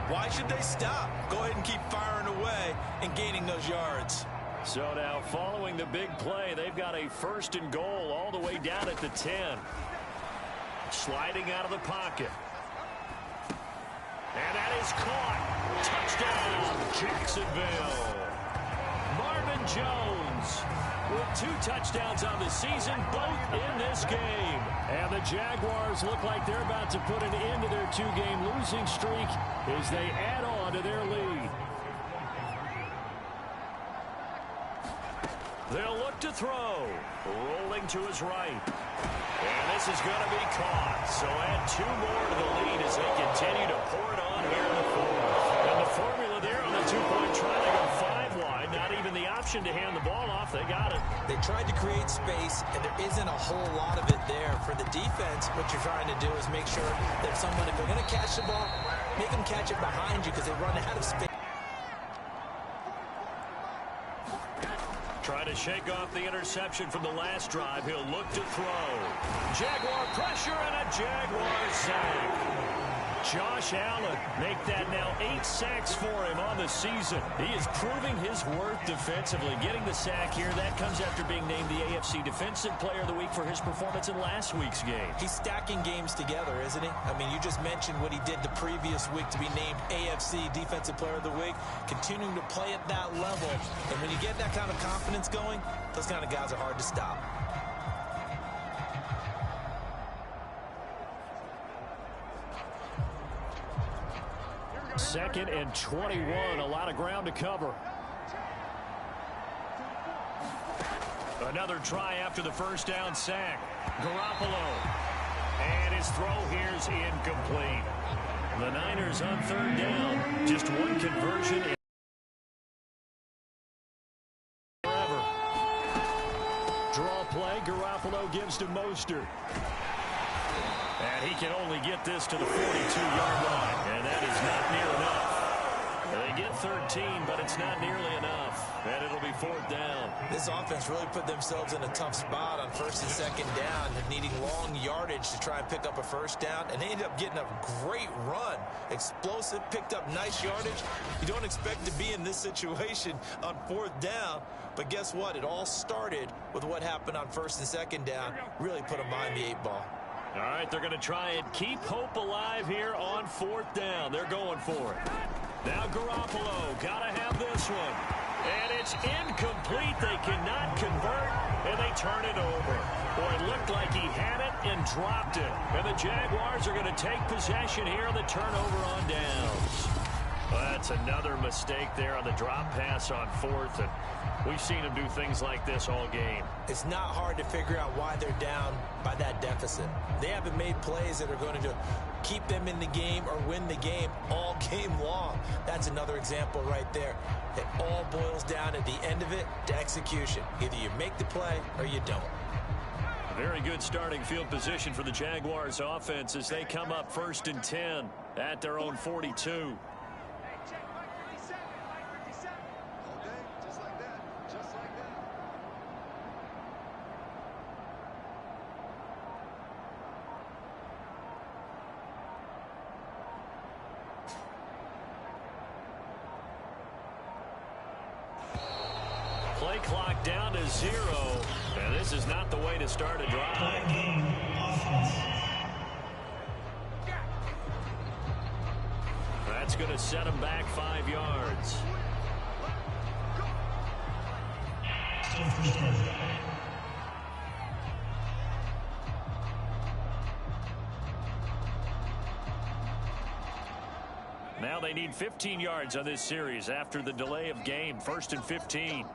Why should they stop? Go ahead and keep firing away and gaining those yards. So now following the big play, they've got a 1st and goal all the way down at the 10. Sliding out of the pocket. And that is caught. Touchdown, Jacksonville. Marvin Jones with 2 touchdowns on the season, both in this game. And the Jaguars look like they're about to put an end to their 2-game losing streak as they add on to their lead. They'll look to throw. Rolling to his right. And this is going to be caught. So add 2 more to the lead as they continue to pour it on here in the 4th. And the formula there on the 2-point try, they go 5 wide. Not even the option to hand the ball off. They got it. They tried to create space, and there isn't a whole lot of it there. For the defense, what you're trying to do is make sure that someone, if they're going to catch the ball, make them catch it behind you because they run out of space. Try to shake off the interception from the last drive. He'll look to throw. Jaguar pressure and a Jaguar sack. Josh Allen make that now 8 sacks for him on the season. He is proving his worth defensively. Getting the sack here, that comes after being named the AFC Defensive Player of the Week for his performance in last week's game. He's stacking games together, isn't he? I mean, you just mentioned what he did the previous week to be named AFC Defensive Player of the Week. Continuing to play at that level. And when you get that kind of confidence going, those kind of guys are hard to stop. Second and 21, a lot of ground to cover. Another try after the 1st down sack. Garoppolo. And his throw here's incomplete. The Niners on 3rd down. Just 1 conversion. Forever. Draw play. Garoppolo gives to Mostert. And he can only get this to the 42-yard line. And that is not near enough. They get 13, but it's not nearly enough. And it'll be 4th down. This offense really put themselves in a tough spot on 1st and 2nd down, needing long yardage to try and pick up a 1st down. And they ended up getting a great run. Explosive, picked up nice yardage. You don't expect to be in this situation on 4th down. But guess what? It all started with what happened on 1st and 2nd down. Really put them behind the 8 ball. All right, they're going to try and keep hope alive here on 4th down. They're going for it. Now Garoppolo, got to have this one. And it's incomplete. They cannot convert, and they turn it over. Boy, it looked like he had it and dropped it. And the Jaguars are going to take possession here on the turnover on downs. Well, that's another mistake there on the drop pass on 4th, and we've seen him do things like this all game. It's not hard to figure out why they're down by that deficit. They haven't made plays that are going to keep them in the game or win the game all game long. That's another example right there. It all boils down at the end of it to execution. Either you make the play or you don't. Very good starting field position for the Jaguars offense as they come up 1st and 10 at their own 42. Play clock down to 0. And this is not the way to start a drive. That's going to set him back 5 yards. Now they need 15 yards on this series after the delay of game. 1st and 15.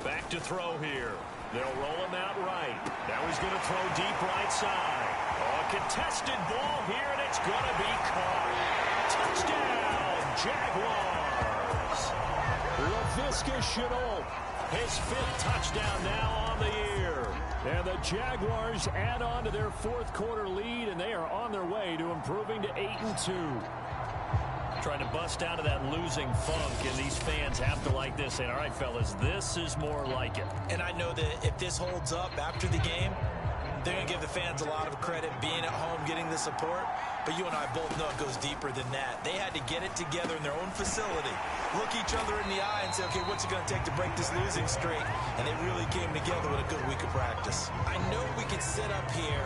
Back to throw here. They'll roll him out right. Now he's going to throw deep right side. Oh, a contested ball here, and it's going to be caught. Touchdown, Jaguars. Laviska Shenault, his 5th touchdown now on the year. And the Jaguars add on to their 4th quarter lead, and they are on their way to improving to 8-2. Trying to bust out of that losing funk, and these fans have to like this. And all right, fellas, this is more like it. And I know that if this holds up after the game, they're going to give the fans a lot of credit being at home, getting the support. But you and I both know it goes deeper than that. They had to get it together in their own facility, look each other in the eye and say, okay, what's it going to take to break this losing streak? And they really came together with a good week of practice. I know we could sit up here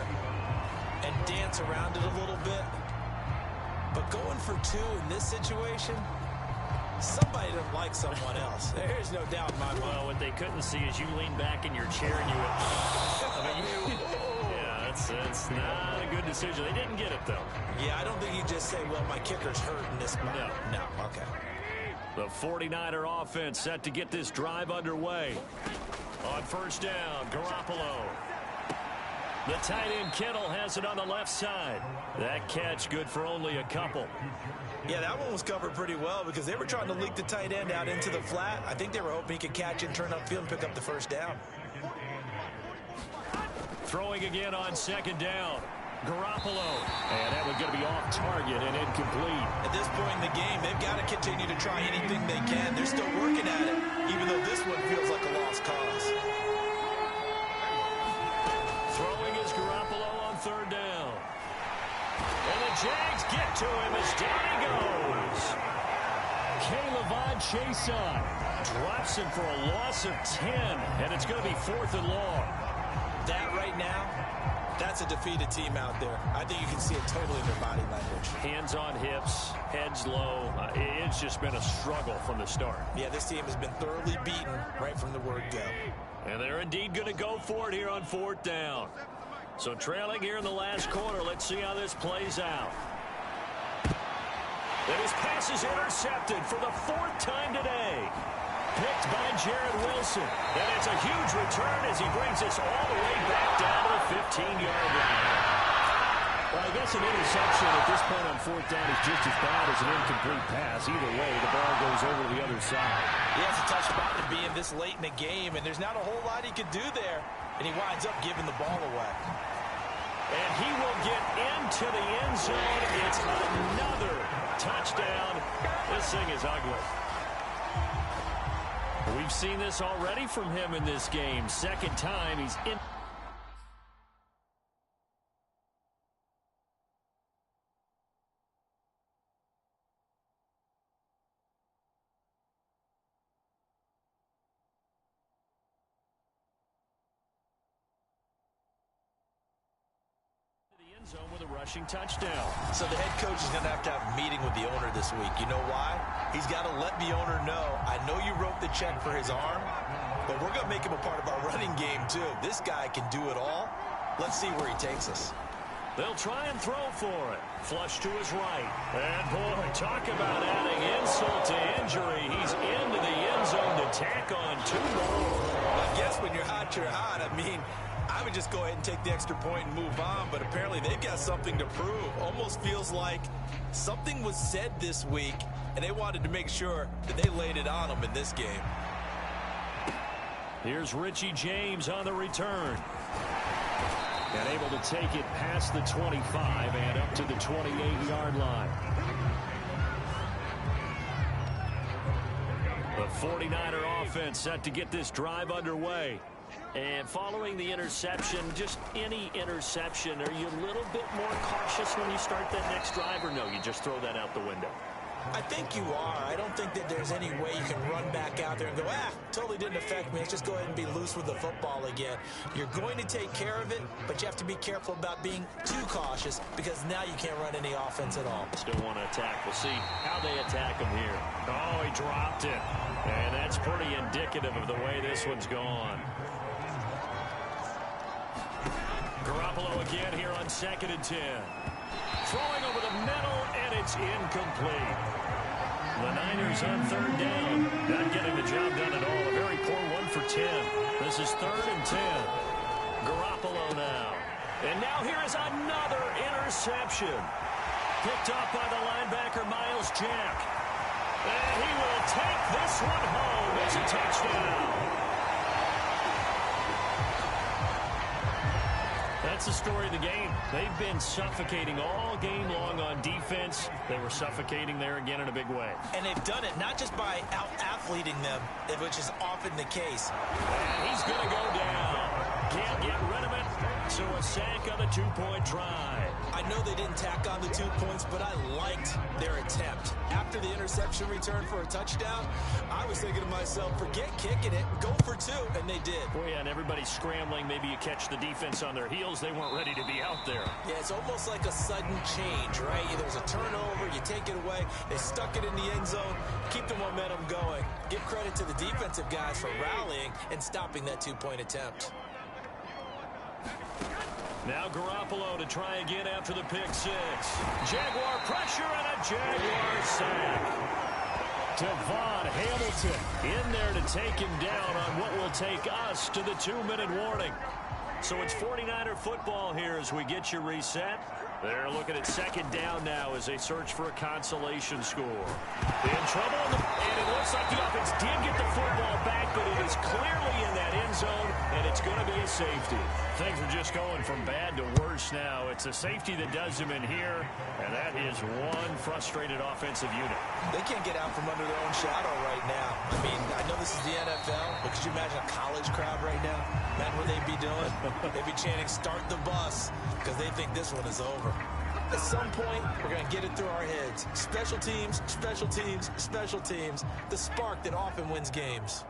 and dance around it a little bit, but going for two in this situation, somebody doesn't like someone else. There's no doubt in my mind. Well, what they couldn't see is you lean back in your chair and you went, yeah, that's not a good decision. They didn't get it, though. Yeah, I don't think you just say, well, my kicker's hurt in this spot. No, okay. The 49er offense set to get this drive underway. On first down, Garoppolo. The tight end Kittle has it on the left side. That catch good for only a couple. Yeah, that one was covered pretty well because they were trying to leak the tight end out into the flat. I think they were hoping he could catch and turn upfield and pick up the first down. Throwing again on second down. Garoppolo. And that one's going to be off target and incomplete. At this point in the game, they've got to continue to try anything they can. They're still working at it, even though this one feels like a lost cause. Throwing is Garoppolo on third down. And the Jags get to him as down he goes. K'Lavon Chaisson drops him for a loss of 10, and it's going to be 4th and long. That right now, that's a defeated team out there. I think you can see it totally in their body language. Hands on hips, heads low. It's just been a struggle from the start. Yeah, this team has been thoroughly beaten right from the word go. And they're indeed going to go for it here on 4th down. So trailing here in the last quarter, let's see how this plays out. And his pass is intercepted for the 4th time today. Picked by Jared Wilson. And it's a huge return as he brings us all the way back down to the 15-yard line. Well, I guess an interception at this point on 4th down is just as bad as an incomplete pass. Either way, the ball goes over to the other side. He has a tough spot to be in this late in the game, and there's not a whole lot he could do there. And he winds up giving the ball away. And he will get into the end zone. It's another touchdown. This thing is ugly. We've seen this already from him in this game. Second time he's in. Zone with a rushing touchdown. So the head coach is going to have a meeting with the owner this week. You know why? He's got to let the owner know, I know you wrote the check for his arm, but we're going to make him a part of our running game too. This guy can do it all. Let's see where he takes us. They'll try and throw for it. Flush to his right. And boy, talk about adding insult to injury. He's into the end zone to tack on 2 more. I guess when you're hot, you're hot. I mean, I would just go ahead and take the extra point and move on, but apparently they've got something to prove. Almost feels like something was said this week, and they wanted to make sure that they laid it on them in this game. Here's Richie James on the return. And able to take it past the 25 and up to the 28-yard line. The 49er offense set to get this drive underway. And following the interception, just any interception, are you a little bit more cautious when you start that next drive, or no, you just throw that out the window? I think you are. I don't think that there's any way you can run back out there and go, totally didn't affect me. Let's just go ahead and be loose with the football again. You're going to take care of it, but you have to be careful about being too cautious because now you can't run any offense at all. Still want to attack. We'll see how they attack him here. Oh, he dropped it. And that's pretty indicative of the way this one's gone. Garoppolo again here on 2nd and 10. Throwing over the middle, and it's incomplete. The Niners on 3rd down. Not getting the job done at all. A very poor 1 for 10. This is 3rd and 10. Garoppolo now. And now here is another interception. Picked up by the linebacker, Miles Jack. And he will take this one home. It's a touchdown. That's the story of the game. They've been suffocating all game long on defense. They were suffocating there again in a big way. And they've done it not just by out-athleting them, which is often the case. And he's going to go down. Can't get rid of it. So a sack on the two-point try. I know they didn't tack on the 2 points, but I liked their attempt. After the interception return for a touchdown, I was thinking to myself, forget kicking it, go for 2, and they did. Boy, yeah, and everybody's scrambling. Maybe you catch the defense on their heels. They weren't ready to be out there. Yeah, it's almost like a sudden change, right? There's a turnover, you take it away, they stuck it in the end zone, keep the momentum going. Give credit to the defensive guys for rallying and stopping that 2-point attempt. Now Garoppolo to try again after the pick six. Jaguar pressure and a Jaguar sack. Devon Hamilton in there to take him down on what will take us to the 2-minute warning. So it's 49er football here as we get you reset. They're looking at second down now as they search for a consolation score. In trouble, and it looks like the offense did get the football back, but it is clearly in that end zone, and it's going to be a safety. Things are just going from bad to worse now. It's a safety that does them in here, and that is one frustrated offensive unit. They can't get out from under their own shadow right now. I mean, I know this is the NFL, but could you imagine a college crowd right now? Imagine what they'd be doing. They'd be chanting, "Start the bus," because they think this one is over. At some point, we're going to get it through our heads. Special teams, special teams, special teams. The spark that often wins games.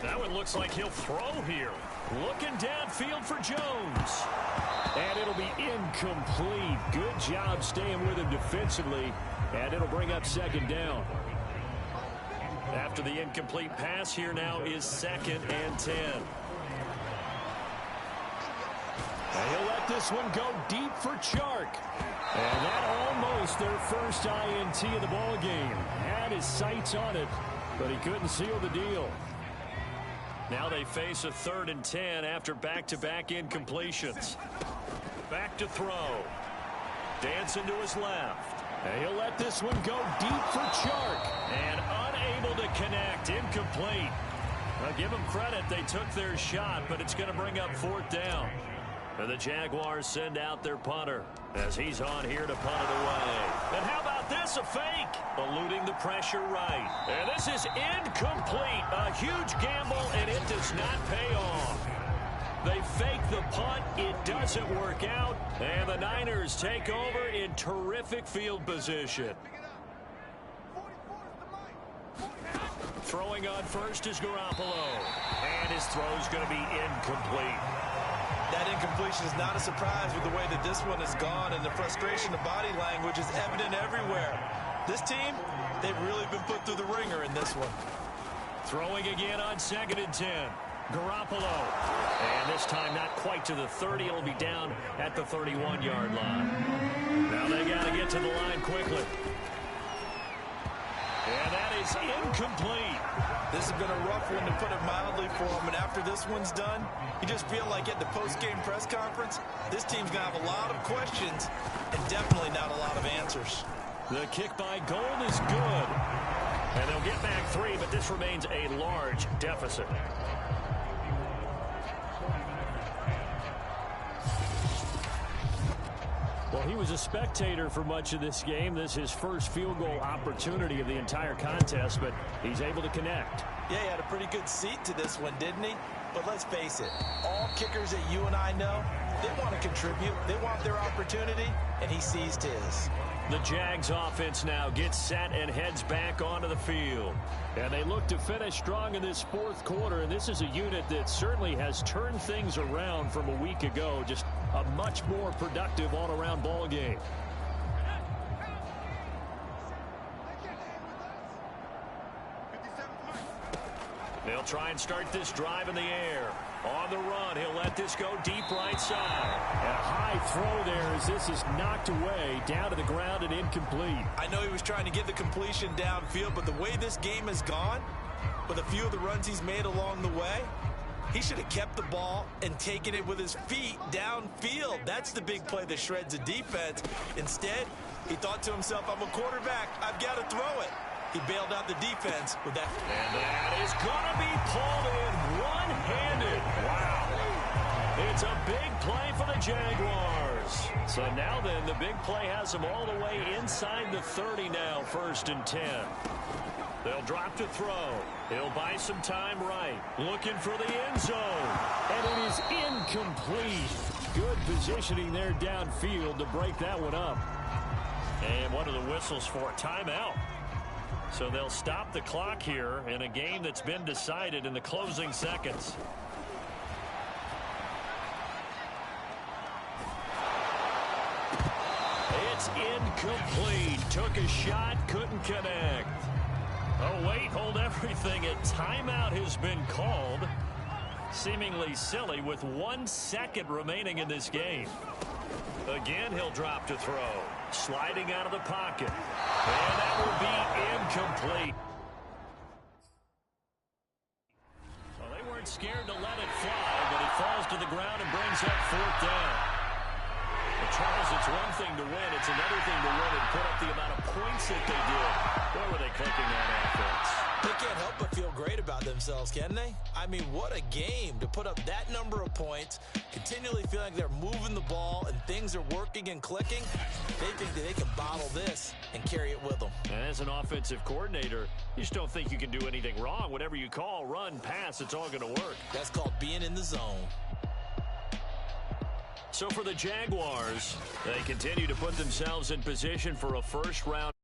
That one looks like he'll throw here. Looking downfield for Jones. And it'll be incomplete. Good job staying with him defensively. And it'll bring up second down. After the incomplete pass, here now is 2nd and 10. And he'll let this one go deep for Chark. And that almost their first INT of the ball game. Had his sights on it, but he couldn't seal the deal. Now they face a 3rd and 10 after back-to-back incompletions. Back to throw. Dancing to his left. And he'll let this one go deep for Chark. And unable to connect. Incomplete. I'll give them credit. They took their shot, but it's going to bring up 4th down. And the Jaguars send out their punter as he's on here to punt it away. And how about this, a fake? Eluding the pressure right. And this is incomplete. A huge gamble, and it does not pay off. They fake the punt. It doesn't work out. And the Niners take over in terrific field position. Throwing on first is Garoppolo. And his throw's going to be incomplete. That incompletion is not a surprise with the way that this one has gone, and the frustration of body language is evident everywhere. This team, they've really been put through the ringer in this one. Throwing again on 2nd and 10. Garoppolo. And this time not quite to the 30. It'll be down at the 31-yard line. Now they got to get to the line quickly. And that is incomplete. This has been a rough one, to put it mildly, for him. And after this one's done, you just feel like at the post-game press conference, this team's going to have a lot of questions and definitely not a lot of answers. The kick by Gold is good. And they'll get back 3, but this remains a large deficit. Well, he was a spectator for much of this game. This is his first field goal opportunity of the entire contest, but he's able to connect. Yeah, he had a pretty good seat to this one, didn't he? But let's face it, all kickers that you and I know, they want to contribute. They want their opportunity, and he seized his. The Jags offense now gets set and heads back onto the field. And they look to finish strong in this 4th quarter, and this is a unit that certainly has turned things around from a week ago. Just a much more productive all-around ball game. They'll try and start this drive in the air. On the run, he'll let this go deep right side. And a high throw there as this is knocked away, down to the ground and incomplete. I know he was trying to get the completion downfield, but the way this game has gone, with a few of the runs he's made along the way, he should have kept the ball and taken it with his feet downfield. That's the big play that shreds a defense. Instead, he thought to himself, I'm a quarterback, I've got to throw it. He bailed out the defense with that. And that is going to be pulled in one-handed. Wow. It's a big play for the Jaguars. So now then, the big play has them all the way inside the 30 now, 1st and 10. They'll drop to throw. He'll buy some time right. Looking for the end zone. And it is incomplete. Good positioning there downfield to break that one up. And what are the whistles for? Timeout. So they'll stop the clock here in a game that's been decided in the closing seconds. It's incomplete. Took a shot, couldn't connect. Oh, wait, hold everything. A timeout has been called. Seemingly silly with 1 second remaining in this game. Again, he'll drop to throw. Sliding out of the pocket. And that will be incomplete. Well, they weren't scared to let it fly, but it falls to the ground and brings up 4th down. Well, Charles, it's one thing to win. It's another thing to win and put up the amount of points that they did. Where were they clicking on offense? They can't help but feel great about themselves, can they? I mean, what a game to put up that number of points, continually feel like they're moving the ball and things are working and clicking. They think that they can bottle this and carry it with them. And as an offensive coordinator, you just don't think you can do anything wrong. Whatever you call, run, pass, it's all going to work. That's called being in the zone. So for the Jaguars, they continue to put themselves in position for a first-round